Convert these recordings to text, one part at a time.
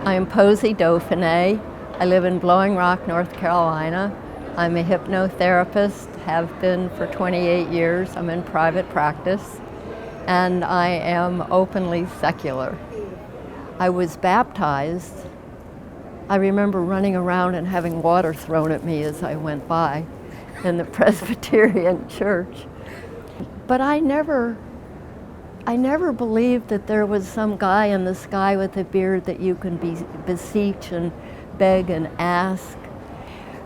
I'm Posie Dauphine. I live in Blowing Rock, North Carolina. I'm a hypnotherapist, have been for 28 years. I'm in private practice, and I am openly secular. I was baptized. I remember running around and having water thrown at me as I went by in the Presbyterian church. But I never believed that there was some guy in the sky with a beard that you can beseech and beg and ask.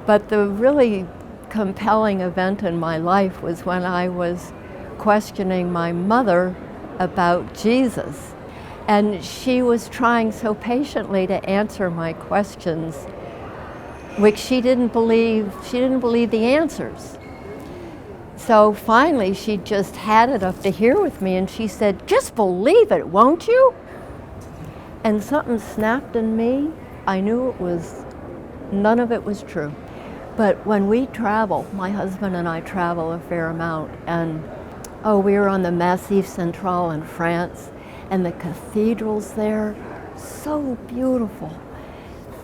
But the really compelling event in my life was when I was questioning my mother about Jesus. And she was trying so patiently to answer my questions, which she didn't believe the answers. So finally, she just had it up to here with me, and she said, "Just believe it, won't you?" And something snapped in me. I knew none of it was true. But when we travel, my husband and I travel a fair amount, and we were on the Massif Central in France, and the cathedrals there, so beautiful.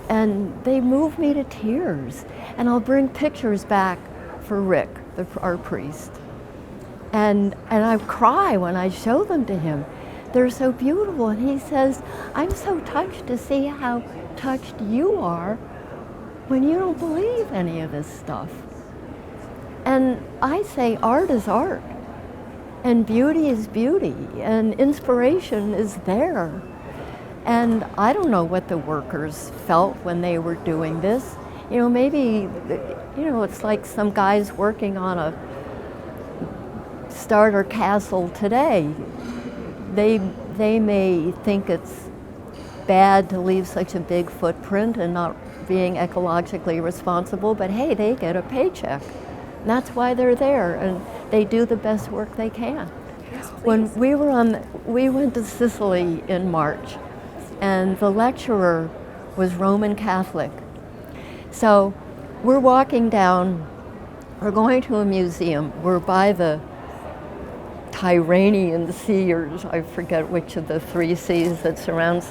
And they move me to tears. And I'll bring pictures back for Rick, our priest. And I cry when I show them to him. They're so beautiful. And he says, "I'm so touched to see how touched you are when you don't believe any of this stuff." And I say art is art, and beauty is beauty, and inspiration is there. And I don't know what the workers felt when they were doing this. Maybe, it's like some guys working on a starter castle today. They may think it's bad to leave such a big footprint and not being ecologically responsible, but hey, they get a paycheck. And that's why they're there, and they do the best work they can. Yes, when we went to Sicily in March, and the lecturer was Roman Catholic. So we're walking down, we're going to a museum. We're by the Tyrrhenian Sea, or I forget which of the three seas that surround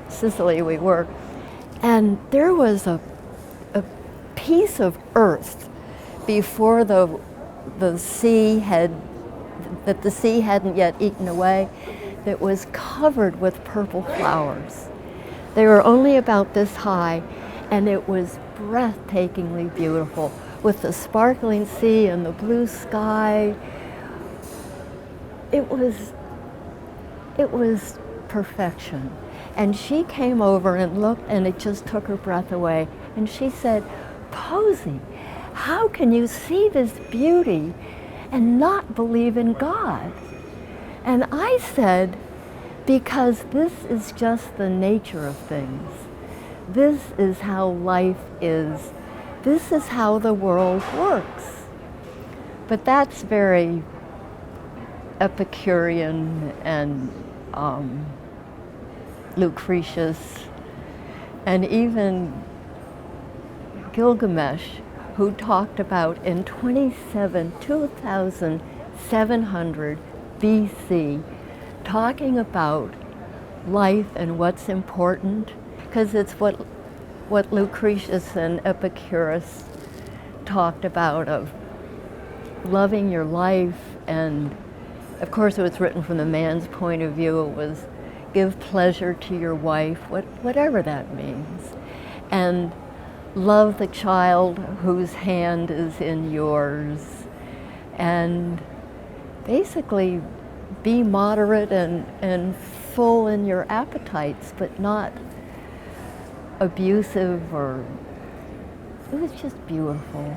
Sicily we were. And there was a piece of earth before the sea hadn't yet eaten away, that was covered with purple flowers. They were only about this high, and it was breathtakingly beautiful, with the sparkling sea and the blue sky. It was perfection. And she came over and looked, and it just took her breath away. And she said, "Posie, how can you see this beauty and not believe in God?" And I said, "Because this is just the nature of things. This is how life is. This is how the world works." But that's very Epicurean and Lucretius, and even Gilgamesh, who talked about in 2700 BC, talking about life and what's important, because it's what Lucretius and Epicurus talked about, of loving your life. And of course it was written from the man's point of view. It was give pleasure to your wife, whatever that means, and love the child whose hand is in yours, and basically be moderate and full in your appetites, but not abusive. It was just beautiful.